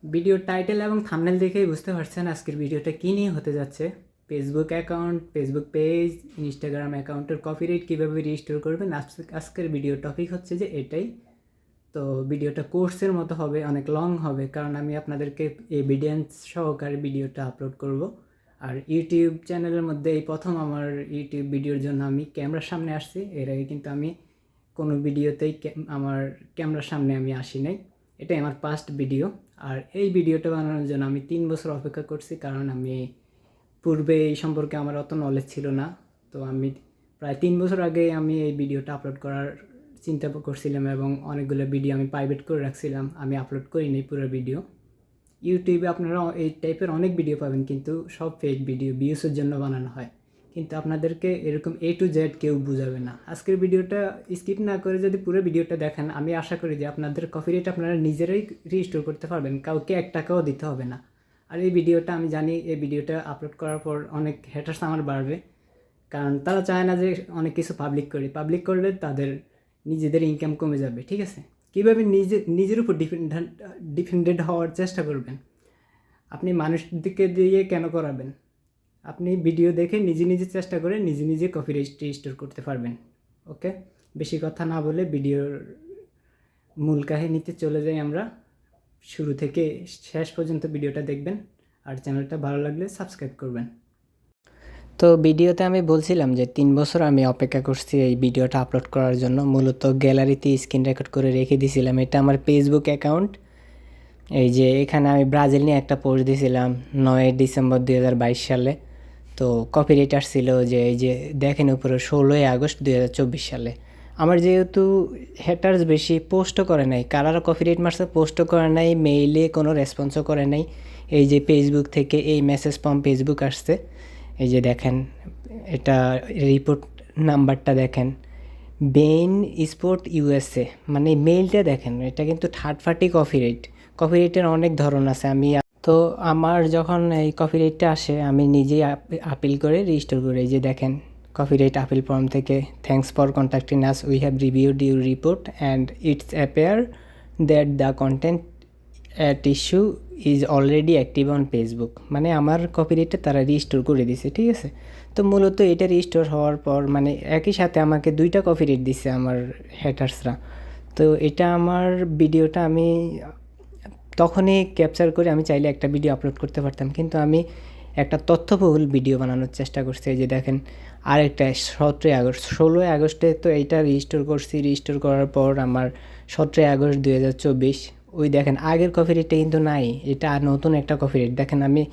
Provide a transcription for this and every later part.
ভিডিওর টাইটেল এবং থাম্বনেল দেখেই বুঝতে পারছেন আজকের ভিডিওটা কী নিয়ে হতে যাচ্ছে। Facebook account, Facebook page, Instagram অ্যাকাউন্টের কপিরাইট কীভাবে রিস্টোর করবেন, আজকের ভিডিও টপিক হচ্ছে যে এটাই। তো ভিডিওটা কোর্সের মতো হবে, অনেক লং হবে, কারণ আমি আপনাদেরকে এভিডেন্স সহকারে ভিডিওটা আপলোড করব। আর ইউটিউব চ্যানেলের মধ্যে এই প্রথম আমার ইউটিউব ভিডিওর জন্য আমি ক্যামেরার সামনে আসছি। এর আগে কিন্তু আমি কোনো ভিডিওতেই আমার ক্যামেরার সামনে আমি আসি নাই। এটাই আমার ফার্স্ট ভিডিও। আর এই ভিডিওটা বানানোর জন্য আমি 3 বছর অপেক্ষা করছি, কারণ আমি পূর্বে এই সম্পর্কে আমার অত নলেজ ছিল না। তো আমি প্রায় 3 বছর আগে আমি এই ভিডিওটা আপলোড করার চিন্তা করছিলাম, এবং অনেকগুলো ভিডিও আমি প্রাইভেট করে রাখছিলাম, আমি আপলোড করিনি পুরো ভিডিও। ইউটিউবে আপনারা এই টাইপের অনেক ভিডিও পাবেন, কিন্তু সব ফেক ভিডিও, ভিউসের জন্য বানানো হয়। কিন্তু আপনাদেরকে এরকম A to Z কেউ বুঝাবে না। আজকের ভিডিওটা স্কিপ না করে যদি পুরো ভিডিওটা দেখেন, আমি আশা করি যে আপনাদের কপিরাইট আপনারা নিজেরাই রিস্টোর করতে পারবেন, কাউকে 1 টাকাও দিতে হবে না। আর এই ভিডিওটা আমি জানি, এই ভিডিওটা আপলোড করার পর অনেক হ্যাটার্স আমার বাড়বে, কারণ তারা চায় না যে অনেক কিছু পাবলিক করি। পাবলিক করলে তাদের নিজেদের ইনকাম কমে যাবে। ঠিক আছে, কীভাবে নিজের উপর ডিপেন্ডেন্ট হওয়ার চেষ্টা করবেন? আপনি মানুষদেরকে দিয়ে কেন করাবেন? আপনি ভিডিও দেখে নিজে চেষ্টা করে নিজে কপিরাইট রিস্টোর করতে পারবেন। ওকে, বেশি কথা না বলে ভিডিওর মূল কাহিনীতে চলে যাই আমরা। শুরু থেকে শেষ পর্যন্ত ভিডিওটা দেখবেন, আর চ্যানেলটা ভালো লাগলে সাবস্ক্রাইব করবেন। তো ভিডিওতে আমি বলছিলাম যে 3 বছর আমি অপেক্ষা করছি এই ভিডিওটা আপলোড করার জন্য। মূলত গ্যালারিতে স্ক্রিন রেকর্ড করে রেখে দিয়েছিলাম। এটা আমার ফেসবুক অ্যাকাউন্ট। এই যে এখানে আমি ব্রাজিল নিয়ে একটা পোস্ট দিয়েছিলাম 9 ডিসেম্বর 2022 সালে। তো কপিরাইট আসছিল যে এই যে দেখেন উপরে 16 আগস্ট 2024 সালে। আমার যেহেতু হ্যাটার্স বেশি, পোস্টও করে নাই, কারারা কপিরাইট মারছে পোস্টও করে নাই, মেইলে কোনো রেসপন্সও করে নাই। এই যে ফেসবুক থেকে এই মেসেজ ফ্রম ফেসবুক আসছে, এই যে দেখেন, এটা রিপোর্ট নাম্বারটা দেখেন, বেইন স্পোর্ট ইউএসএ, মানে মেইলটা দেখেন। এটা কিন্তু থার্ড পার্টি কপিরাইট। কপিরাইটের অনেক ধরন আছে। তো আমার যখন এই কপিরাইটটা আসে, আমি নিজেই আপিল করে রিস্টোর করি। এই যে দেখেন, কপিরাইট আপিল ফর্ম থেকে, thanks for contacting us, we have reviewed your report and it's appear that the content at issue is already active on Facebook. মানে আমার কপিরাইটটা তারা রিস্টোর করে দিছে। ঠিক আছে, তো মূলত এটা রিস্টোর হওয়ার পর মানে একই সাথে আমাকে 2টা কপিরাইট দিছে আমার হ্যাটার্সরা। তো এটা আমার ভিডিওটা আমি তখনই ক্যাপচার করে আমি চাইলে একটা ভিডিও আপলোড করতে পারতাম, কিন্তু আমি একটা তথ্যবহুল ভিডিও বানানোর চেষ্টা করছি। এই যে দেখেন, আরেকটা 17 আগস্ট, 16 আগস্টে তো এইটা রিস্টোর করছি। রিস্টোর করার পর আমার 17 আগস্ট 2024, ওই দেখেন আগের কপিরাইটটা কিন্তু নাই, এটা নতুন একটা কপিরাইট। দেখেন, আমি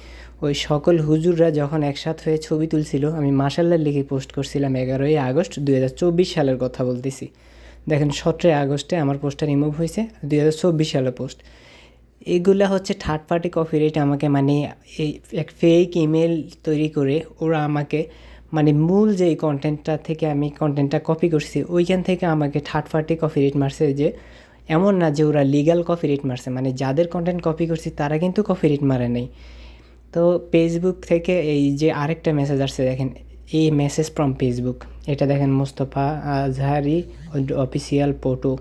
ওই সকল হুজুররা যখন একসাথে হয়ে ছবি তুলছিল, আমি মাশাল্লাহ লিখে পোস্ট করছিলাম 11 আগস্ট 2024 সালের কথা বলতেছি। দেখেন 17 আগস্টে আমার পোস্টটা রিমুভ হয়েছে, 2024 সালের পোস্ট। এগুলা হচ্ছে থার্ড পার্টি কপিরাইট। আমাকে মানে এই এক ফেক ইমেল তৈরি করে ওরা আমাকে মানে মূল যেই কন্টেন্টটা থেকে আমি কন্টেন্টটা কপি করছি, ওইখান থেকে আমাকে থার্ড পার্টি কপিরাইট মারছে। যে এমন না যে ওরা লিগ্যাল কপিরাইট মারছে, মানে যাদের কন্টেন্ট কপি করছি তারা কিন্তু কপিরাইট মারে নাই। তো ফেসবুক থেকে এই যে আরেকটা মেসেজ আসছে দেখেন, এই মেসেজ ফ্রম ফেসবুক, এটা দেখেন, Mostafa Azhari official photo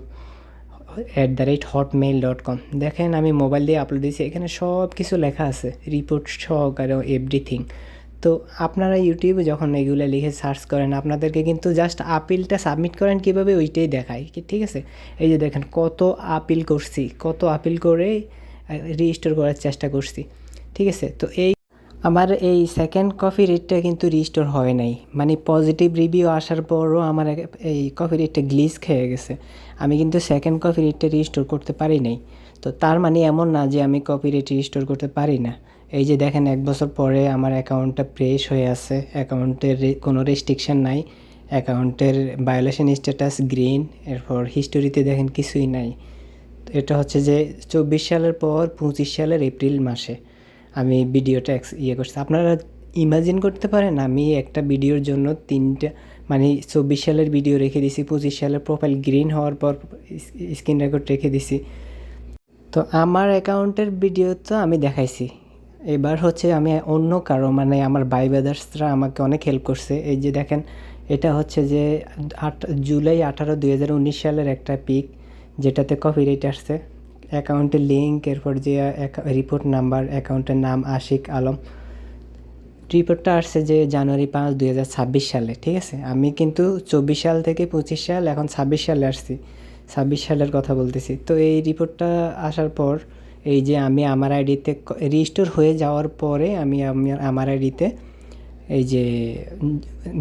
@hotmail.com। দেখেন, আমি মোবাইল দিয়ে আপলোড দিয়েছি, এখানে সব কিছু লেখা আছে, রিপোর্ট সহকারে এভরিথিং। তো আপনারা ইউটিউবে যখন এগুলো লিখে সার্চ করেন, আপনাদেরকে কিন্তু জাস্ট আপিলটা সাবমিট করেন কীভাবে, ওইটাই দেখায়। ঠিক আছে, এই যে দেখেন কত আপিল করছি, কত আপিল করে রিস্টোর করার চেষ্টা করছি। ঠিক আছে, তো আমার এই সেকেন্ড কপিরাইটটা কিন্তু রিস্টোর হয় নাই। মানে পজিটিভ রিভিউ আসার পরও আমার এই কপিরাইটটা গ্লিচ খেয়ে গেছে। আমি কিন্তু সেকেন্ড কপিরাইটটা রিস্টোর করতে পারি নাই। তো তার মানে এমন না যে আমি কপিরাইট রিস্টোর করতে পারি না। এই যে দেখেন, 1 বছর পরে আমার অ্যাকাউন্টটা ফ্রেশ হয়ে আছে, অ্যাকাউন্টের কোনো রেস্ট্রিকশন নাই, অ্যাকাউন্টের ভায়োলেশন স্ট্যাটাস গ্রিন, এরপর হিস্টোরিতে দেখেন কিছুই নাই। তো এটা হচ্ছে যে 24 সালের পর 25 সালের এপ্রিল মাসে আমি ভিডিওটা করছি। আপনারা ইমাজিন করতে পারেন, আমি একটা ভিডিওর জন্য 3টা মানে 24 সালের ভিডিও রেখে দিছি, 25 সালের প্রোফাইল গ্রিন হওয়ার পর স্ক্রিন রেকর্ড রেখে দিছি। তো আমার অ্যাকাউন্টের ভিডিও তো আমি দেখাইছি। এবার হচ্ছে আমি অন্য কারো, মানে আমার ভাই ব্রাদার্সরা আমাকে অনেক হেল্প করছে। এই যে দেখেন, এটা হচ্ছে যে জুলাই 18, 2019 সালের একটা পিক, যেটাতে কপিরাইট আসছে। অ্যাকাউন্টের লিঙ্ক, এরপর যে রিপোর্ট নাম্বার, অ্যাকাউন্টের নাম আশিক আলম। রিপোর্টটা আসছে যে জানুয়ারি 5, 2026 সালে, ঠিক আছে। আমি কিন্তু 24 সাল থেকে 25 সাল, এখন 26 সালে আসছি, 26 সালের কথা বলতেছি। তো এই রিপোর্টটা আসার পর এই যে আমি আমার আইডিতে রিস্টোর হয়ে যাওয়ার পরে আমি আমার আইডিতে এই যে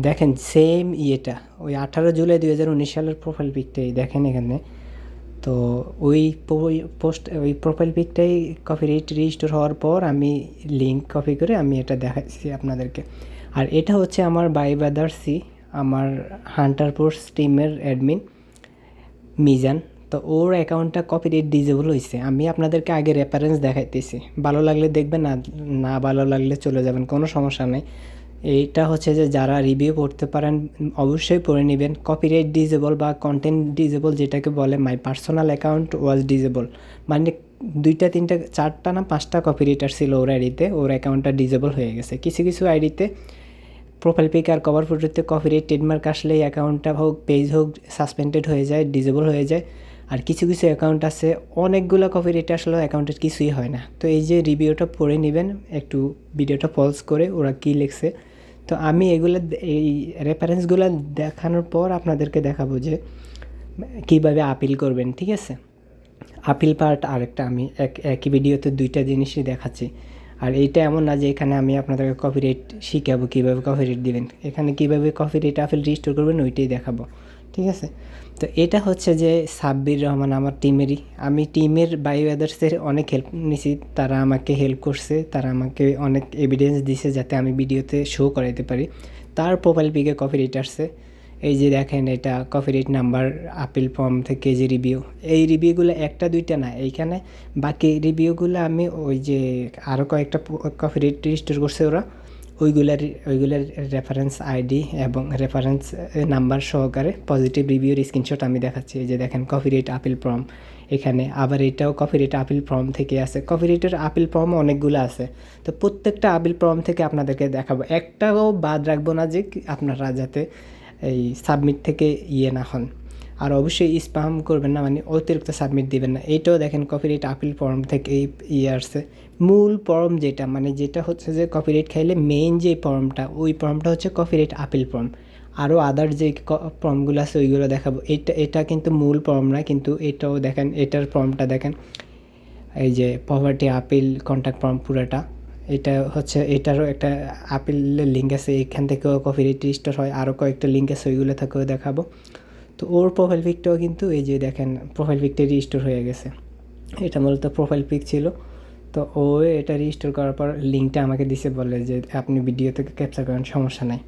দেখেন সেম ইয়েটা, ওই 18 জুলাই 2019 সালের প্রোফাইল পিকটাই দেখেন এখানে। তো ওই ওই প্রোফাইল পিকটাই কপিরাইট রেজিস্টার হওয়ার পর আমি লিঙ্ক কপি করে আমি এটা দেখাচ্ছি আপনাদেরকে। আর এটা হচ্ছে আমার বাই ব্রাদার্সি, আমার হান্টারপুর টিমের অ্যাডমিন মিজান। তো ওর অ্যাকাউন্টটা কপিরাইট ডিজেবল হয়েছে। আমি আপনাদেরকে আগে রেফারেন্স দেখাইতেছি, ভালো লাগলে দেখবেন, না না ভালো লাগলে চলে যাবেন, কোনো সমস্যা নেই। এইটা হচ্ছে যে যারা রিভিউ পড়তে পারেন অবশ্যই পড়ে নেবেন। কপিরাইট ডিজেবল বা কন্টেন্ট ডিজেবল যেটাকে বলে, my personal account was disable, মানে 2টা 3টা 4টা না 5টা কপিরাইটার ছিল ওর আইডিতে, ওর অ্যাকাউন্টটা ডিজেবল হয়ে গেছে। কিছু কিছু আইডিতে প্রোফাইল পিক আর কভার ফটোতে কপিরাইট ট্রেডমার্ক আসলেই অ্যাকাউন্টটা হোক পেজ হোক সাসপেন্ডেড হয়ে যায়, ডিজেবল হয়ে যায়। আর কিছু কিছু অ্যাকাউন্ট আছে অনেকগুলো কপিরাইট আসলেও অ্যাকাউন্টের কিছুই হয় না। তো এই যে রিভিউটা পড়ে নেবেন, একটু ভিডিওটা পজ করে ওরা কী লিখছে। তো আমি এগুলো এই রেফারেন্সগুলো দেখানোর পর আপনাদেরকে দেখাবো যে কীভাবে আপিল করবেন, ঠিক আছে। আপিল পার্ট আরেকটা আমি একই ভিডিওতে 2টা জিনিসই দেখাচ্ছি। আর এইটা এমন না যে এখানে আমি আপনাদেরকে কপিরাইট শিখাবো কীভাবে কপিরাইট দিবেন, এখানে কীভাবে কপিরাইট আপিল রেজিস্টার করবেন ওইটাই দেখাবো, ঠিক আছে। তো এটা হচ্ছে যে সাব্বির রহমান আমার টিমেরই, আমি টিমের বাই ব্রাদার্সের অনেক হেল্প নিয়েছি, তারা আমাকে হেল্প করছে, তারা আমাকে অনেক এভিডেন্স দিছে যাতে আমি ভিডিওতে শো করাইতে পারি। তার প্রোফাইল পিকে কপিরাইট আসছে, এই যে দেখেন এটা কপিরাইট নাম্বার, আপিল ফর্ম থেকে যে রিভিউ, এই রিভিউগুলো 1টা 2টা না, এইখানে বাকি রিভিউগুলো আমি ওই যে আরও কয়েকটা কপিরাইট রেজিস্টার করছে ওরা, ওইগুলার রেফারেন্স আইডি এবং রেফারেন্স নাম্বার সহকারে পজিটিভ রিভিউর স্ক্রিনশট আমি দেখাচ্ছি। এই যে দেখেন কপিরাইট আপিল ফর্ম এখানে, আবার এটাও কপিরাইট আপিল ফর্ম থেকে আছে। কপিরাইটের আপিল ফর্ম অনেকগুলো আছে, তো প্রত্যেকটা আপিল ফর্ম থেকে আপনাদেরকে দেখাবো, একটাও বাদ রাখবো না যে আপনারা যাতে এই সাবমিট থেকে না হন। আর অবশ্যই স্প্যাম করবেন না, মানে অতিরিক্ত সাবমিট দিবেন না। এইটাও দেখেন কপিরাইট আপিল ফর্ম থেকে আসছে। মূল ফর্ম যেটা, মানে যেটা হচ্ছে যে কপিরাইট খাইলে মেইন যে ফর্মটা, ওই ফর্মটা হচ্ছে কপিরাইট আপিল ফর্ম। আরও আদার যে ফর্মগুলো আছে ওইগুলো দেখাবো। এটা কিন্তু মূল ফর্ম না, কিন্তু এটাও দেখেন, এটার ফর্মটা দেখেন, এই যে পভার্টি আপিল কন্ট্যাক্ট ফর্ম পুরোটা। এটা হচ্ছে এটারও একটা আপিলের লিঙ্ক আছে, এখান থেকেও কপিরাইট রেজিস্টার হয়, আরও কয়েকটা লিঙ্ক আছে ওইগুলো থেকেও দেখাবো। তো ওর প্রোফাইল পিকটাও কিন্তু এই যে দেখেন প্রোফাইল পিকটা রেজিস্টার হয়ে গেছে, এটা মূলত প্রোফাইল পিক ছিল। তো ও এটা রেজিস্টার করার পর লিঙ্কটা আমাকে দিছে, বলে যে আপনি ভিডিও থেকে ক্যাপচার করেন, সমস্যা নাই।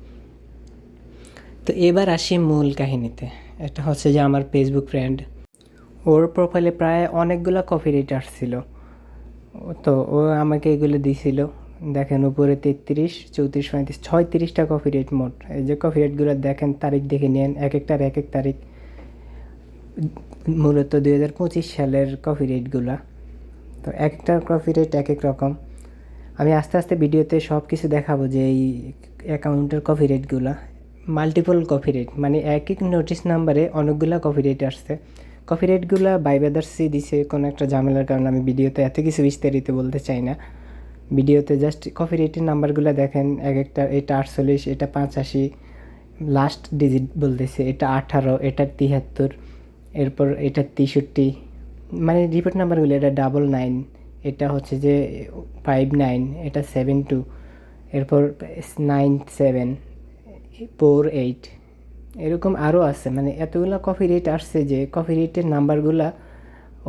তো এবার আসি মূল কাহিনীতে। এটা হচ্ছে যে আমার ফেসবুক ফ্রেন্ড, ওর প্রোফাইলে প্রায় অনেকগুলো কপিরাইট আসছিল, তো ও আমাকে এগুলো দিছিল। দেখেন উপরে 33, 34, 35, 36টা কপিরাইট মোট। এই যে কপিরাইটগুলো দেখেন, তারিখ দেখে নেন, এক একটার এক এক তারিখ, মূলত 2025 সালের কপিরাইটগুলো। তো এক একটা কপিরাইট এক এক রকম। আমি আস্তে আস্তে ভিডিওতে সব কিছু দেখাবো যে এই অ্যাকাউন্টের কপিরাইটগুলো মাল্টিপল কপিরাইট, মানে এক এক নোটিশ নাম্বারে অনেকগুলো কপিরাইট আসছে। কপিরাইটগুলো বাই ব্রাদার্সই দিছে কোনো একটা ঝামেলার কারণে, আমি ভিডিওতে এত কিছু বিস্তারিত বলতে চাই না। ভিডিওতে জাস্ট কপিরাইটের নাম্বারগুলো দেখেন, এক একটা, এটা 48, এটা 85, লাস্ট ডিজিট বলতেছে, এটা 18, এটা 73, এরপর এটা 63, মানে রিপোর্ট নাম্বারগুলো, এটা 99, এটা হচ্ছে যে 59, এটা 72, এরপর 9748, এরকম আরও আছে। মানে এতগুলো কপিরাইট আসছে যে কপিরাইটের নাম্বারগুলো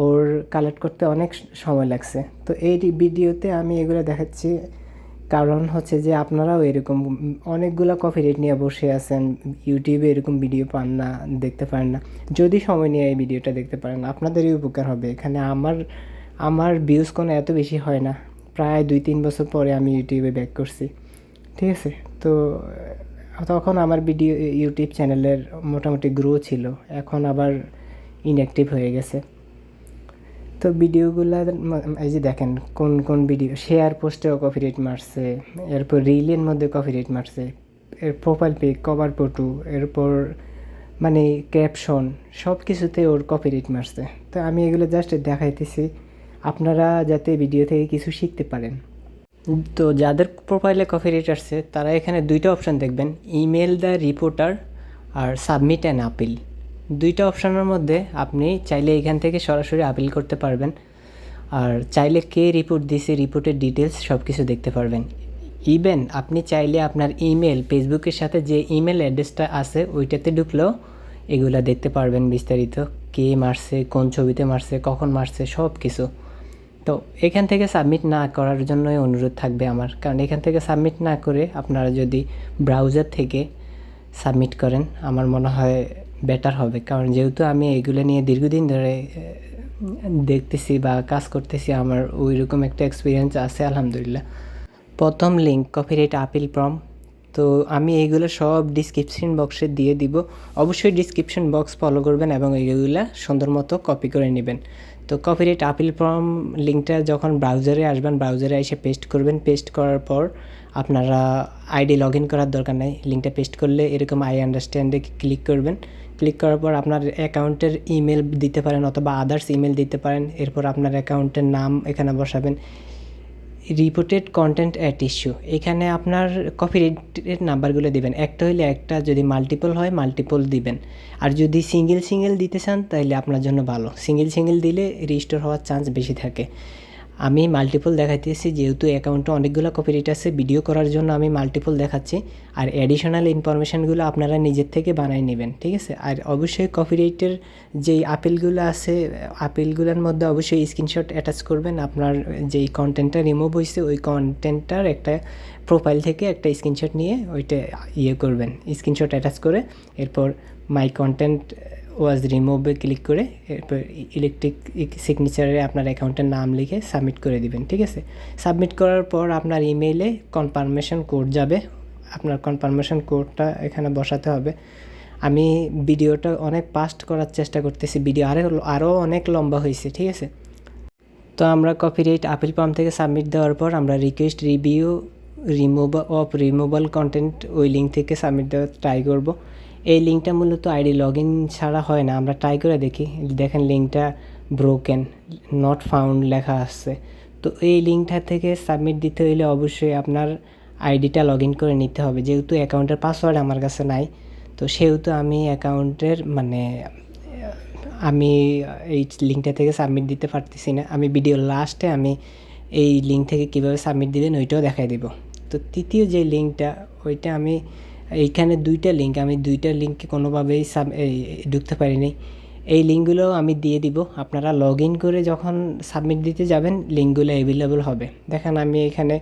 ওর কালেক্ট করতে অনেক সময় লাগছে। তো এই ভিডিওতে আমি এগুলো দেখাচ্ছি কারণ হচ্ছে যে আপনারাও এরকম অনেকগুলো কপিরাইট নিয়ে বসে আছেন, ইউটিউবে এরকম ভিডিও পান না, দেখতে পারেন না। যদি সময় নিয়ে এই ভিডিওটা দেখতে পারেন আপনাদেরই উপকার হবে। এখানে আমার ভিউজ কোনো এত বেশি হয় না, প্রায় 2-3 বছর পরে আমি ইউটিউবে ব্যাক করছি, ঠিক আছে। তো তখন আমার ভিডিও ইউটিউব চ্যানেলের মোটামুটি গ্রো ছিল, এখন আবার ইনঅ্যাক্টিভ হয়ে গেছে। তো ভিডিওগুলো এই যে দেখেন কোন কোন ভিডিও, শেয়ার পোস্টেও কপিরাইট মারছে, এরপর রিলের মধ্যে কপিরাইট মারছে, এর প্রোফাইল পিক, কভার ফটো, এরপর মানে ক্যাপশন সব কিছুতে ওর কপিরাইট মারছে। তো আমি এগুলো জাস্ট দেখাইতেছি আপনারা যাতে ভিডিও থেকে কিছু শিখতে পারেন। তো যাদের প্রোফাইলে কপিরাইট আসছে তারা এখানে দুইটা অপশান দেখবেন, ইমেল দ্য রিপোর্টার আর সাবমিট অ্যান আপিল। দুইটা অপশানের মধ্যে আপনি চাইলে এখান থেকে সরাসরি আপিল করতে পারবেন, আর চাইলে কে রিপোর্ট দিছে রিপোর্টের ডিটেলস সব কিছু দেখতে পারবেন। ইভেন আপনি চাইলে আপনার ইমেল, ফেসবুকের সাথে যে ইমেল অ্যাড্রেসটা আছে ওইটাতে ঢুকলেও এগুলা দেখতে পারবেন বিস্তারিত, কে মারছে, কোন ছবিতে মারছে, কখন মারছে, সব কিছু। তো এখান থেকে সাবমিট না করার জন্যই অনুরোধ থাকবে আমার, কারণ এখান থেকে সাবমিট না করে আপনারা যদি ব্রাউজার থেকে সাবমিট করেন আমার মনে হয় বেটার হবে, কারণ যেহেতু আমি এগুলো নিয়ে দীর্ঘদিন ধরে দেখতেছি বা কাজ করতেছি, আমার ওই রকম একটা এক্সপিরিয়েন্স আছে আলহামদুলিল্লাহ। প্রথম লিঙ্ক কপিরাইট আপিল ফর্ম, তো আমি এইগুলো সব ডিসক্রিপশন বক্সে দিয়ে দিব, অবশ্যই ডিসক্রিপশন বক্স ফলো করবেন এবং এইগুলো সুন্দর মতো কপি করে নেবেন। তো কপিরাইট আপিল ফর্ম লিঙ্কটা যখন ব্রাউজারে আসবেন, ব্রাউজারে এসে পেস্ট করবেন, পেস্ট করার পর আপনারা আইডি লগ ইন করার দরকার নেই, লিঙ্কটা পেস্ট করলে এরকম আই আন্ডারস্ট্যান্ডে ক্লিক করবেন। ক্লিক করার পর আপনার অ্যাকাউন্টের ইমেল দিতে পারেন অথবা আদার্স ইমেল দিতে পারেন, এরপর আপনার অ্যাকাউন্টের নাম এখানে বসাবেন। রিপোর্টেড কন্টেন্ট অ্যাট ইস্যু, এখানে আপনার কপিরাইটের নাম্বারগুলো দিবেন, একটা হইলে একটা, যদি মাল্টিপল হয় মাল্টিপল দিবেন, আর যদি সিঙ্গেল সিঙ্গেল দিতে চান তাহলে আপনার জন্য ভালো, সিঙ্গেল সিঙ্গেল দিলে রিস্টোর হওয়ার চান্স বেশি থাকে। আমি মাল্টিপল দেখাইতেছি যেহেতু অ্যাকাউন্টে অনেকগুলো কপিরাইট আছে, ভিডিও করার জন্য আমি মাল্টিপল দেখাচ্ছি, আর অ্যাডিশনাল ইনফরমেশানগুলো আপনারা নিজের থেকে বানাই নেবেন, ঠিক আছে। আর অবশ্যই কপিরাইটের যেই আপিলগুলো আছে, আপিলগুলোর মধ্যে অবশ্যই স্ক্রিনশট অ্যাটাচ করবেন, আপনার যেই কন্টেন্টটা রিমুভ হয়েছে ওই কন্টেন্টটার একটা প্রোফাইল থেকে একটা স্ক্রিনশট নিয়ে ওইটা করবেন, স্ক্রিনশট অ্যাটাচ করে এরপর মাই কন্টেন্ট ওয়াজ রিমুভে ক্লিক করে এরপর ইলেকট্রিক সিগনেচারে আপনার অ্যাকাউন্টের নাম লিখে সাবমিট করে দিবেন, ঠিক আছে। সাবমিট করার পর আপনার ইমেইলে কনফার্মেশন কোড যাবে, আপনার কনফার্মেশন কোডটা এখানে বসাতে হবে। আমি ভিডিওটা অনেক ফাস্ট করার চেষ্টা করতেছি, ভিডিও আরও অনেক লম্বা হয়েছে, ঠিক আছে। তো আমরা কপিরাইট আপিল ফর্ম থেকে সাবমিট দেওয়ার পর আমরা রিকোয়েস্ট রিভিউ রিমুভাল কন্টেন্ট ওই লিঙ্ক থেকে সাবমিট দেওয়ার ট্রাই করব। এই লিঙ্কটা মূলত আইডি লগ ইন ছাড়া হয় না, আমরা ট্রাই করে দেখি। দেখেন লিঙ্কটা ব্রোকেন, নট ফাউন্ড লেখা আসছে। তো এই লিঙ্কটা থেকে সাবমিট দিতে হইলে অবশ্যই আপনার আইডিটা লগ ইন করে নিতে হবে, যেহেতু অ্যাকাউন্টের পাসওয়ার্ড আমার কাছে নাই, তো সেহেতু আমি অ্যাকাউন্টের আমি এই লিঙ্কটা থেকে সাবমিট দিতে পারতেছি না। আমি ভিডিওর লাস্টে আমি এই লিঙ্ক থেকে কীভাবে সাবমিট দিবেন ওইটাও দেখাই দেব। তো তৃতীয় যে লিঙ্কটা ওইটা আমি এইখানে দুইটা লিঙ্ক, আমি দুইটা লিঙ্কে কোনোভাবেই ঢুকতে পারিনি, এই লিঙ্কগুলো আমি দিয়ে দিব। আপনারা লগ ইন করে যখন সাবমিট দিতে যাবেন লিঙ্কগুলো অ্যাভেলেবল হবে। দেখেন আমি এখানে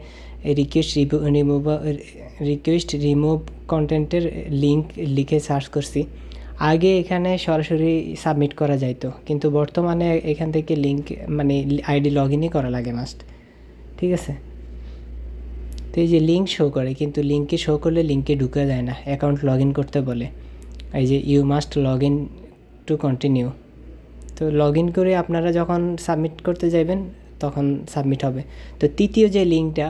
রিকোয়েস্ট রিমুভ কন্টেন্টের লিঙ্ক লিখে সার্চ করছি। আগে এখানে সরাসরি সাবমিট করা যাইতো, কিন্তু বর্তমানে এখান থেকে লিঙ্ক আইডি লগ ইনই করা লাগে মাস্ট, ঠিক আছে। তো এই যে লিঙ্ক শো করে, কিন্তু লিঙ্কে শো করলে লিঙ্কে ঢুকা যায় না, অ্যাকাউন্ট লগ ইন করতে বলে। এই যে you must log in to continue, তো লগ ইন করে আপনারা যখন সাবমিট করতে যাবেন তখন সাবমিট হবে। তো তৃতীয় যে লিঙ্কটা,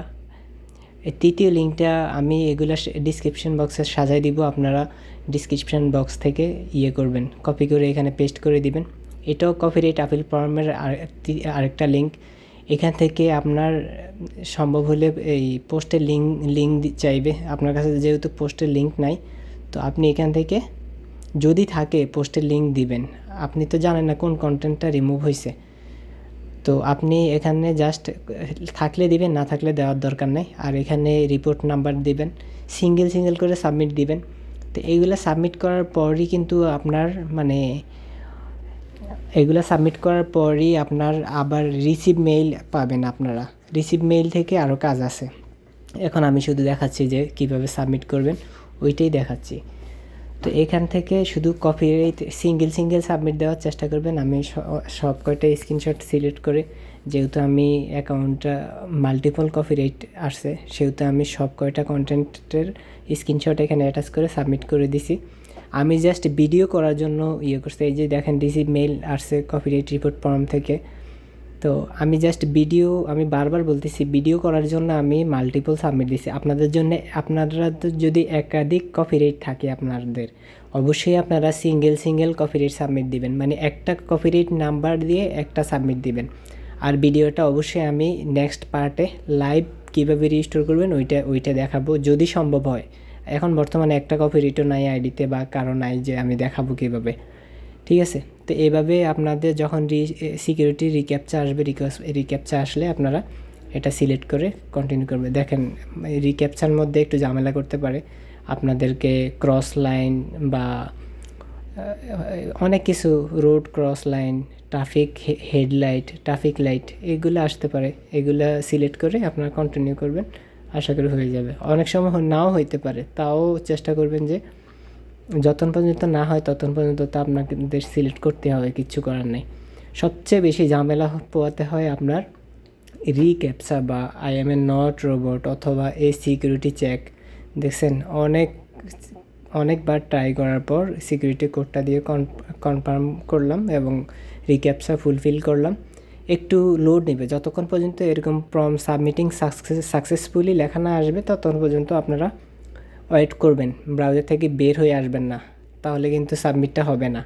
এই তৃতীয় লিঙ্কটা আমি এগুলো ডিসক্রিপশন বক্সে সাজাই দিব, আপনারা ডিসক্রিপশন বক্স থেকে করবেন, কপি করে এখানে পেস্ট করে দিবেন। এটাও কপিরাইট আপিল ফর্মের আরেকটা লিঙ্ক। এখান থেকে আপনার সম্ভব হলে এই পোস্টের লিঙ্ক চাইবে আপনার কাছে, যেহেতু পোস্টের লিঙ্ক নাই, তো আপনি এখান থেকে যদি থাকে পোস্টের লিঙ্ক দিবেন। আপনি তো জানেন না কোন কন্টেন্টটা রিমুভ হয়েছে, তো আপনি এখানে জাস্ট থাকলে দিবেন, না থাকলে দেওয়ার দরকার নেই। আর এখানে রিপোর্ট নাম্বার দিবেন, সিঙ্গেল সিঙ্গেল করে সাবমিট দিবেন। তো এইগুলো সাবমিট করার পরই কিন্তু আপনার এগুলো সাবমিট করার পরই আপনার আবার রিসিভ মেইল পাবেন। আপনারা রিসিভ মেইল থেকে আরও কাজ আছে, এখন আমি শুধু দেখাচ্ছি যে কিভাবে সাবমিট করবেন, ওইটাই দেখাচ্ছি। তো এখান থেকে শুধু কপিরাইট সিঙ্গেল সাবমিট দেওয়ার চেষ্টা করবেন। আমি সব কয়টা স্ক্রিনশট সিলেক্ট করে, যেহেতু আমি অ্যাকাউন্টটা মাল্টিপল কপিরাইট আসছে সেহেতু আমি সব কয়টা কন্টেন্টের স্ক্রিনশট এখানে অ্যাটাচ করে সাবমিট করে দিছি। আমি জাস্ট ভিডিও করার জন্য করছি। এই যে দেখেন রিসিভ মেইল আসছে কপিরাইট রিপোর্ট ফর্ম থেকে। তো আমি জাস্ট আমি বারবার বলতেছি ভিডিও করার জন্য আমি মাল্টিপল সাবমিট দিছি। আপনাদের জন্য, আপনারা যদি একাধিক কপিরাইট থাকে আপনাদের, অবশ্যই আপনারা সিঙ্গেল কপিরাইট সাবমিট দিবেন, মানে একটা কপিরাইট নাম্বার দিয়ে একটা সাবমিট দিবেন। আর ভিডিওটা অবশ্যই আমি নেক্সট পার্টে লাইভ কীভাবে রিস্টোর করবেন ওইটা দেখাবো যদি সম্ভব হয়। এখন বর্তমানে একটা কপিরাইটও নাই আইডিতে বা কারো নাই যে আমি দেখাবো কীভাবে, ঠিক আছে। তো এইভাবে আপনাদের যখন সিকিউরিটি রিক্যাপচা আসবে, রিক্যাপচা আসলে আপনারা এটা সিলেক্ট করে কন্টিনিউ করবে। দেখেন রিক্যাপচার মধ্যে একটু ঝামেলা করতে পারে, আপনাদেরকে ক্রস লাইন বা অনেক কিছু, road cross line, traffic headlight, traffic light, এগুলো আসতে পারে। এগুলো সিলেক্ট করে আপনারা কন্টিনিউ করবেন, আশা করি হয়ে যাবে। অনেক সময় নাও হইতে পারে, তাও চেষ্টা করবেন যে যতক্ষণ পর্যন্ত না হয় ততক্ষণ পর্যন্ত তো আপনাদের সিলেক্ট করতে হবে, কিচ্ছু করার নেই। সবচেয়ে বেশি ঝামেলা পোয়াতে হয় আপনার রিক্যাপচা বা I M A not robot অথবা এই সিকিউরিটি চেক। দেখছেন অনেকবার ট্রাই করার পর সিকিউরিটি কোডটা দিয়ে কনফার্ম করলাম এবং রিক্যাপচা ফুলফিল করলাম। একটু লোড নেবে, যতক্ষণ পর্যন্ত এরকম সাবমিটিং সাকসেসফুলি লেখা না আসবে ততক্ষণ পর্যন্ত আপনারা ওয়েট করবেন, ব্রাউজার থেকে বের হয়ে আসবেন না, তাহলে কিন্তু সাবমিটটা হবে না।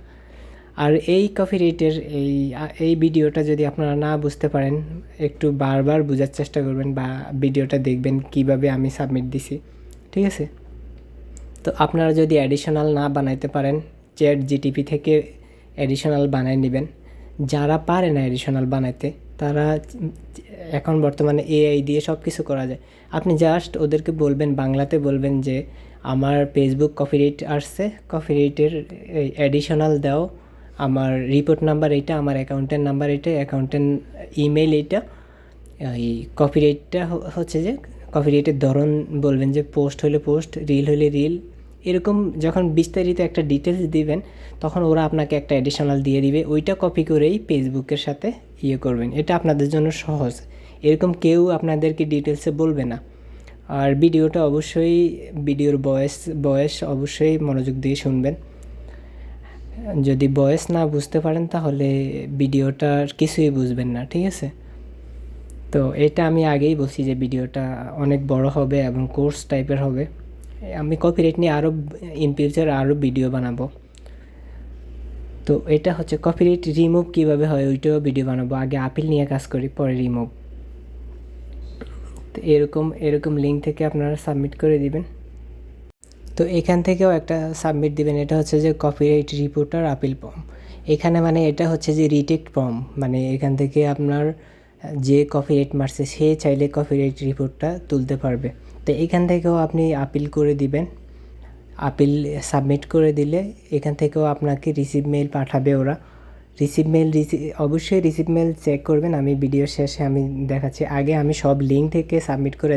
আর এই কপিরাইটের এই ভিডিওটা যদি আপনারা না বুঝতে পারেন, একটু বারবার বোঝার চেষ্টা করবেন বা ভিডিওটা দেখবেন কিভাবে আমি সাবমিট দিছি, ঠিক আছে। তো আপনারা যদি অ্যাডিশনাল না বানাইতে পারেন, চ্যাট জিটিপি থেকে অ্যাডিশনাল বানাই নেবেন। যারা পারে না অ্যাডিশনাল বানাইতে, তারা এখন বর্তমানে এআই দিয়ে সব কিছু করা যায়। আপনি জাস্ট ওদেরকে বলবেন, বাংলাতে বলবেন যে আমার ফেসবুক কপিরাইট আসছে, কপিরাইটের অ্যাডিশনাল দাও, আমার রিপোর্ট নাম্বার এইটা, আমার অ্যাকাউন্টের নাম্বার এইটা, অ্যাকাউন্টের ইমেল এইটা, এই কপিরাইটটা হচ্ছে যে কপিরাইটের ধরন বলবেন যে পোস্ট হলে পোস্ট, রিল হলে রিল, এরকম যখন বিস্তারিত একটা ডিটেলস দিবেন তখন ওরা আপনাকে একটা অ্যাডিশনাল দিয়ে দিবে। ওইটা কপি করেই ফেসবুকের সাথে করবেন। এটা আপনাদের জন্য সহজ, এরকম কেউ আপনাদেরকে ডিটেলসে বলবে না। আর ভিডিওটা অবশ্যই, ভিডিওর বয়স অবশ্যই মনোযোগ দিয়ে শুনবেন। যদি ভয়েস না বুঝতে পারেন তাহলে ভিডিওটার কিছুই বুঝবেন না, ঠিক আছে। তো এটা আমি আগেই বলছি যে ভিডিওটা অনেক বড় হবে এবং কোর্স টাইপের হবে। আমি কপিরাইট নিয়ে আরও ইন ফিউচার আরও ভিডিও বানাবো। তো এটা হচ্ছে কপিরাইট রিমুভ কীভাবে হয় ওইটাও ভিডিও বানাবো। আগে আপিল নিয়ে কাজ করি, পরে রিমুভ। তো এরকম লিঙ্ক থেকে আপনারা সাবমিট করে দিবেন। তো এখান থেকেও একটা সাবমিট দিবেন, এটা হচ্ছে যে কপিরাইট রিপোর্টার আপিল ফর্ম। এখানে মানে এটা হচ্ছে যে রিটেক্ট ফর্ম, মানে এখান থেকে আপনার যে কপিরাইট মারছে সে চাইলে কপিরাইট রিপোর্টটা তুলতে পারবে। তো এখান থেকেও আপনি আপিল করে দিবেন। আপিল সাবমিট করে দিলে এখান থেকেও আপনাকে রিসিভ মেইল পাঠাবে ওরা। অবশ্যই রিসিভ মেইল চেক করবেন। আমি ভিডিওর শেষে আমি দেখাচ্ছি, আগে আমি সব লিঙ্ক থেকে সাবমিট করে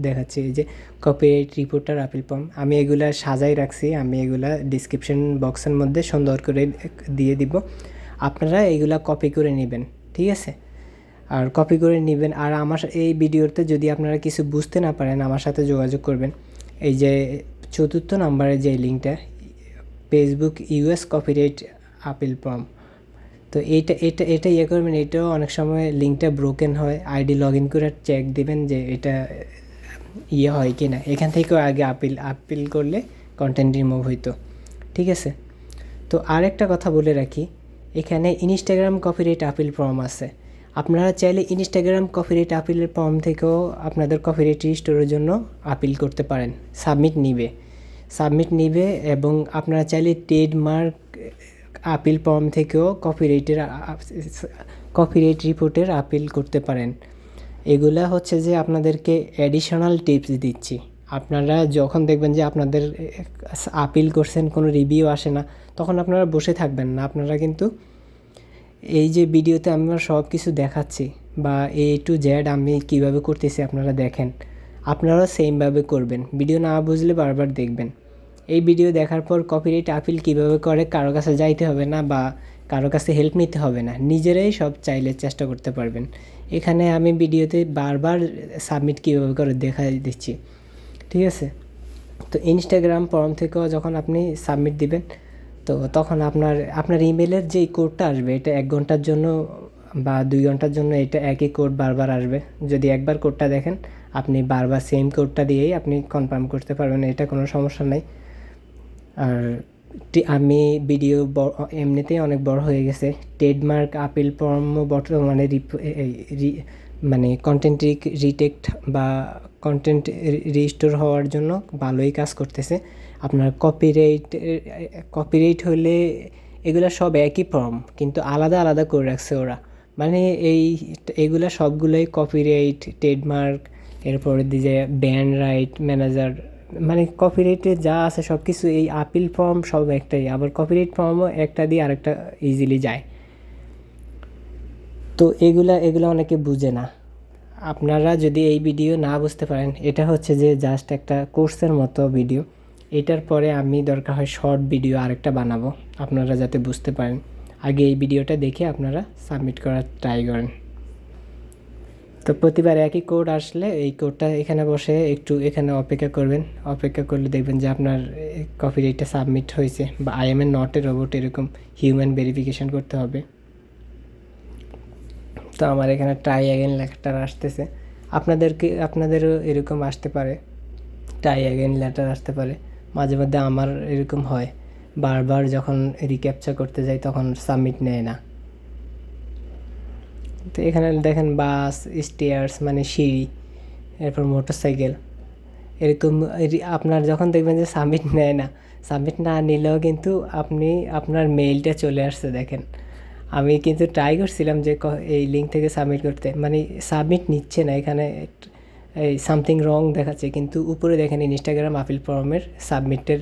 দেখাচ্ছি। এই যে কপিরাইট রিপোর্টার আপিল ফর্ম, আমি এগুলা সাজাই রাখছি, আমি এগুলা ডিসক্রিপশন বক্সের মধ্যে সুন্দর করে দিয়ে দিব। আপনারা এগুলা কপি করে নেবেন, ঠিক আছে। আর কপি করে নেবেন। আর আমার এই ভিডিওতে যদি আপনারা কিছু বুঝতে না পারেন আমার সাথে যোগাযোগ করবেন। এই যে 4th নাম্বারে যে লিঙ্কটা, Facebook US copyright appeal form, তো এটা করবেন। এটাও অনেক সময় লিঙ্কটা ব্রোকেন হয়, আইডি লগ ইন করে চেক দিবেন যে এটা হয় কি না। এখান থেকেও আগে আপিল করলে কন্টেন্ট রিমুভ হইতো, ঠিক আছে। তো আরেকটা কথা বলে রাখি, এখানে ইনস্টাগ্রাম কপিরাইট আপিল ফর্ম আছে। আপনারা চাইলে ইনস্টাগ্রাম কপিরাইট আপিলের ফর্ম থেকেও আপনাদের কপিরাইট রিস্টোরের জন্য আপিল করতে পারেন। সাবমিট নিবে এবং আপনারা চাইলে ট্রেডমার্ক আপিল ফর্ম থেকেও কপিরাইট রিপোর্টের আপিল করতে পারেন। এগুলা হচ্ছে যে আপনাদেরকে অ্যাডিশনাল টিপস দিচ্ছি। আপনারা যখন দেখবেন যে আপনাদের আপিল করছেন কোনো রিভিউ আসে না, তখন আপনারা বসে থাকবেন না। আপনারা কিন্তু এই যে ভিডিওতে আমরা সব কিছু দেখাচ্ছি বা A to Z আমি কীভাবে করতেছি আপনারা দেখেন, আপনারাও সেমভাবে করবেন। ভিডিও না বুঝলে বারবার দেখবেন। এই ভিডিও দেখার পর কপিরাইট আপিল কীভাবে করে কারো কাছে যাইতে হবে না বা কারো কাছে হেল্প নিতে হবে না, নিজেরাই সব চাইলে চেষ্টা করতে পারবেন। এখানে আমি ভিডিওতে বারবার সাবমিট কীভাবে করে দেখাই দিচ্ছি, ঠিক আছে। তো ইনস্টাগ্রাম ফর্ম থেকেও যখন আপনি সাবমিট দিবেন, তো তখন আপনার ইমেলের যেই কোডটা আসবে, এটা 1 ঘন্টার জন্য বা 2 ঘন্টার জন্য এটা একই কোড বারবার আসবে। যদি একবার কোডটা দেখেন, আপনি বারবার সেম কোডটা দিয়েই আপনি কনফার্ম করতে পারবেন, এটা কোনো সমস্যা নেই। আর আমি ভিডিও এমনিতেই অনেক বড় হয়ে গেছে। ট্রেডমার্ক আপিল ফর্ম বর্তমানে মানে কন্টেন্ট রিটেক্ট বা কন্টেন্ট রিস্টোর হওয়ার জন্য ভালোই কাজ করতেছে। আপনার কপিরাইট হলে এগুলা সব একই ফর্ম, কিন্তু আলাদা আলাদা করে রাখছে ওরা। মানে এগুলা সবগুলোই কপিরাইট, ট্রেডমার্ক, এরপরে দিয়ে ব্যান্ড রাইট ম্যানেজার, মানে কপিরাইটে যা আছে সব কিছু এই আপিল ফর্ম সব একটাই, আবার কপিরাইট ফর্মও একটা দিয়ে আরেকটা ইজিলি যায়। তো এগুলা অনেকে বুঝে না। আপনারা যদি এই ভিডিও না বুঝতে পারেন, এটা হচ্ছে যে জাস্ট একটা কোর্সের মতো ভিডিও। এটার পরে আমি দরকার হয় শর্ট ভিডিও আরেকটা বানাবো, আপনারা যাতে বুঝতে পারেন। আগে এই ভিডিওটা দেখে আপনারা সাবমিট করার ট্রাই করেন। তো প্রতিবার একই কোড আসলে এই কোডটা এখানে বসে একটু এখানে অপেক্ষা করবেন। অপেক্ষা করলে দেখবেন যে আপনার কপিরাইটটা সাবমিট হয়েছে, বা I M A not a robot এরকম হিউম্যান ভেরিফিকেশান করতে হবে। তো আমার এখানে ট্রাই অ্যাগেন লেটার আসতেছে। আপনাদেরও এরকম আসতে পারে, ট্রাই অ্যাগেন লেটার আসতে পারে। মাঝে মধ্যে আমার এরকম হয়, বারবার যখন রিক্যাপচার করতে যাই তখন সাবমিট নেয় না। তো এখানে দেখেন বাস, স্টেয়ার্স মানে সিঁড়ি, এরপর মোটরসাইকেল, এরকম আপনার যখন দেখবেন যে সাবমিট নেয় না, সাবমিট না নিলেও কিন্তু আপনার মেইলটা চলে আসছে। দেখেন আমি কিন্তু ট্রাই করছিলাম যে এই লিঙ্ক থেকে সাবমিট করতে, মানে সাবমিট নিচ্ছে না, এখানে এই সামথিং রং দেখাচ্ছে, কিন্তু উপরে দেখেন ইনস্টাগ্রাম আপিল ফর্মের সাবমিটের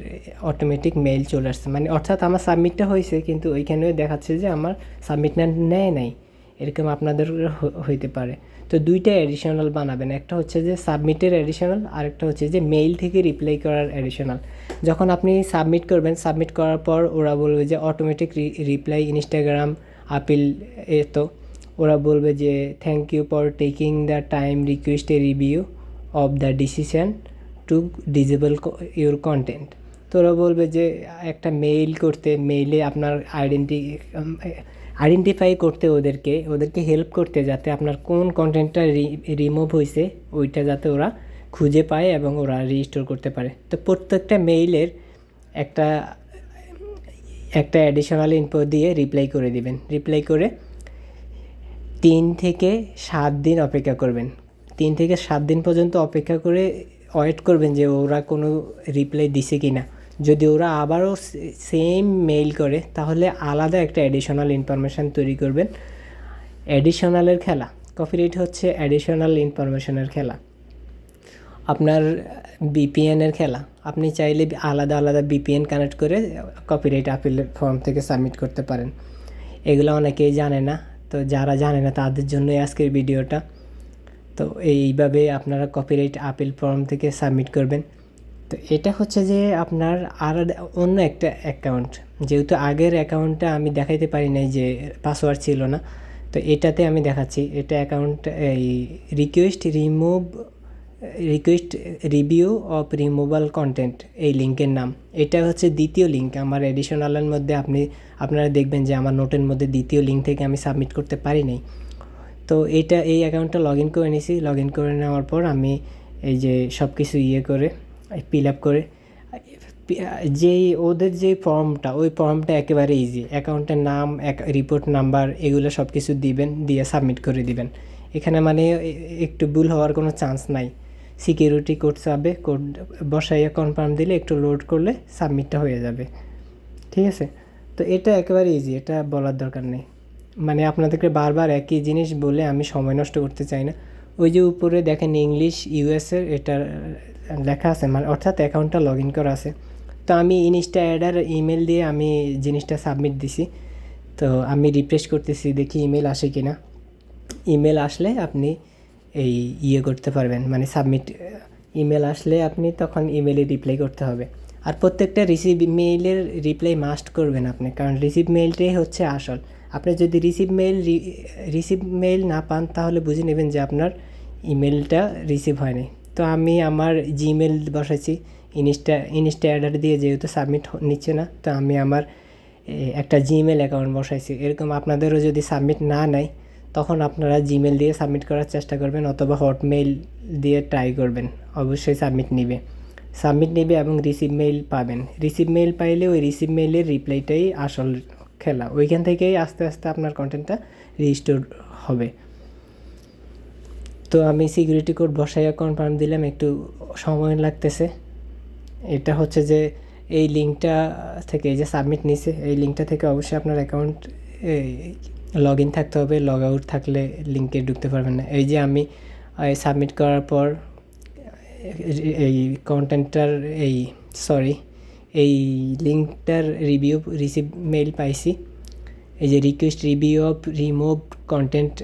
অটোমেটিক মেইল চলে আসছে, মানে অর্থাৎ আমার সাবমিটটা হয়েছে কিন্তু ওইখানেও দেখাচ্ছে যে আমার সাবমিট নেয় নাই। এরকম আপনাদের হইতে পারে। তো দুইটা অ্যাডিশনাল বানাবেন, একটা হচ্ছে যে সাবমিটের অ্যাডিশনাল, আর একটা হচ্ছে যে মেইল থেকে রিপ্লাই করার অ্যাডিশনাল। যখন আপনি সাবমিট করবেন, সাবমিট করার পর ওরা বলবে যে অটোমেটিক রিপ্লাই ইনস্টাগ্রাম আপিল তো ওরা বলবে যে thank you for taking the time, request a review of the decision to disable your content. তো ওরা বলবে যে একটা মেইল করতে, মেইলে আপনার আইডেন্টিফাই করতে, ওদেরকে হেল্প করতে, যাতে আপনার কোন কন্টেন্টটা রিমুভ হয়েছে ওইটা যাতে ওরা খুঁজে পায় এবং ওরা রিস্টোর করতে পারে। তো প্রত্যেকটা মেইলের একটা একটা অ্যাডিশনাল ইনফো দিয়ে রিপ্লাই করে দিবেন। রিপ্লাই করে 3 থেকে 7 দিন অপেক্ষা করবেন। 3 থেকে 7 দিন পর্যন্ত অপেক্ষা করে ওয়েট করবেন যে ওরা কোনো রিপ্লাই দিছে কি না। যদি ওরা আবারও সেম মেইল করে তাহলে আলাদা একটা অ্যাডিশনাল ইনফরমেশান তৈরি করবেন। অ্যাডিশনালের খেলা, কপিরাইট হচ্ছে অ্যাডিশনাল ইনফরমেশনের খেলা, আপনার বিপিএনের খেলা। আপনি চাইলে আলাদা আলাদা বিপিএন কানেক্ট করে কপিরাইট আপিল ফর্ম থেকে সাবমিট করতে পারেন। এগুলো অনেকেই জানে না, তো যারা জানে না তাদের জন্যই আজকের ভিডিওটা। তো এইভাবে আপনারা কপিরাইট আপিল ফর্ম থেকে সাবমিট করবেন। তো এটা হচ্ছে যে আপনার আর অন্য একটা অ্যাকাউন্ট, যেহেতু আগের অ্যাকাউন্টটা আমি দেখাইতে পারি নাই যে পাসওয়ার্ড ছিল না, তো এটাতে আমি দেখাচ্ছি। এটা অ্যাকাউন্ট এই request review of removal content, এই লিঙ্কের নাম। এটা হচ্ছে দ্বিতীয় লিঙ্ক আমার এডিশনালের মধ্যে। আপনারা দেখবেন যে আমার নোটের মধ্যে দ্বিতীয় লিঙ্ক থেকে আমি সাবমিট করতে পারি নাই। তো এই অ্যাকাউন্টটা লগ ইন করে নিয়েছি। লগ ইন করে নেওয়ার পর আমি এই যে সব কিছু করে ফিল আপ করে ওদের যে ফর্মটা, ওই ফর্মটা একেবারে ইজি। অ্যাকাউন্টের নাম, রিপোর্ট নাম্বার, এগুলো সব কিছু দিবেন, দিয়ে সাবমিট করে দিবেন। এখানে মানে একটু ভুল হওয়ার কোনো চান্স নাই। সিকিউরিটি কোড চাবে, কোড বসাইয়া কনফার্ম দিলে একটু লোড করলে সাবমিটটা হয়ে যাবে। ঠিক আছে? তো এটা একেবারে ইজি, এটা বলার দরকার নেই। মানে আপনাদেরকে বারবার একই জিনিস বলে আমি সময় নষ্ট করতে চাই না। ওই যে উপরে দেখেন ইংলিশ ইউএসের এটা লেখা আছে, মানে অর্থাৎ অ্যাকাউন্টটা লগ ইন করা আছে। তো আমি ইনস্টা অ্যাডার ইমেল দিয়ে আমি জিনিসটা সাবমিট দিছি। তো আমি রিফ্রেশ করতেছি দেখি ইমেল আসে কি না। ইমেল আসলে আপনি এই করতে পারবেন, মানে সাবমিট। ইমেল আসলে আপনি তখন ইমেলে রিপ্লাই করতে হবে। আর প্রত্যেকটা মেইলের রিপ্লাই মাস্ট করবেন আপনি, কারণ রিসিভ মেইলটাই হচ্ছে আসল। আপনি যদি রিসিভ মেইল না পান তাহলে বুঝে নেবেন যে আপনার ইমেলটা রিসিভ হয়নি। তো আমি আমার জিমেল বসাইছি ইনস্টা অ্যাডার দিয়ে, যেহেতু সাবমিট নিচ্ছে না, তো আমি আমার একটা জিমেল অ্যাকাউন্ট বসাইছি। এরকম আপনাদেরও যদি সাবমিট না নেয় তখন আপনারা জিমেল দিয়ে সাবমিট করার চেষ্টা করবেন, অথবা হটমেইল দিয়ে ট্রাই করবেন, অবশ্যই সাবমিট নিবে। সাবমিট নেবে এবং রিসিভ মেইল পাবেন। রিসিভ মেইল পাইলে ওই রিসিভ মেইলের রিপ্লাইটাই আসল খেলা, ওইখান থেকেই আস্তে আস্তে আপনার কন্টেন্টটা রিস্টোর হবে। তো আমি সিকিউরিটি কোড বসাইয়া কনফার্ম দিলাম, একটু সময় লাগতেছে। এটা হচ্ছে যে এই লিঙ্কটা থেকে, এই যে সাবমিট নিছে, এই লিঙ্কটা থেকে অবশ্যই আপনার অ্যাকাউন্ট লগ ইন থাকতে হবে, লগ আউট থাকলে লিঙ্কে ঢুকতে পারবেন না। এই যে আমি সাবমিট করার পর এই কন্টেন্টটার এই লিঙ্কটার রিসিভ মেইল পাইছি। এই যে request review of remove content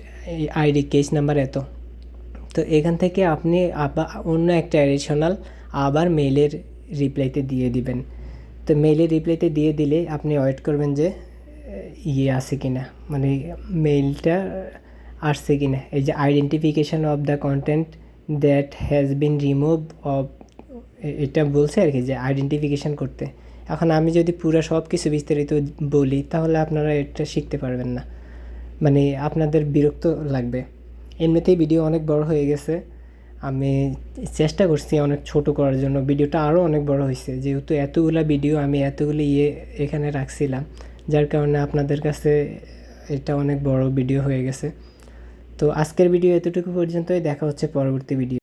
ID case number এত। তো এখান থেকে আপনি আবার অন্য একটা অ্যাডিশনাল আবার মেইলের রিপ্লাইতে দিয়ে দিবেন। তো মেইলের রিপ্লাইতে দিয়ে দিলে আপনি ওয়েট করবেন যে আছে কি না, মানে মেইলটা আসছে কি না। এই যে identification of the content that has been remove of, এটা বলছে আর কি যে আইডেন্টিফিকেশান করতে। এখন আমি যদি পুরো সব কিছু বিস্তারিত বলি তাহলে আপনারা এটা শিখতে পারবেন না, মানে আপনাদের বিরক্ত লাগবে। এমনিতেই ভিডিও অনেক বড় হয়ে গেছে, আমি চেষ্টা করছি অনেক ছোট করার জন্য, ভিডিওটা আরও অনেক বড় হয়েছে যেহেতু এতগুলা ভিডিও আমি এতগুলো এখানে রাখছিলাম, যার কারণে আপনাদের কাছে এটা অনেক বড় ভিডিও হয়ে গেছে। তো আজকের ভিডিও এতটুকু পর্যন্তই, দেখা হচ্ছে পরবর্তী ভিডিও।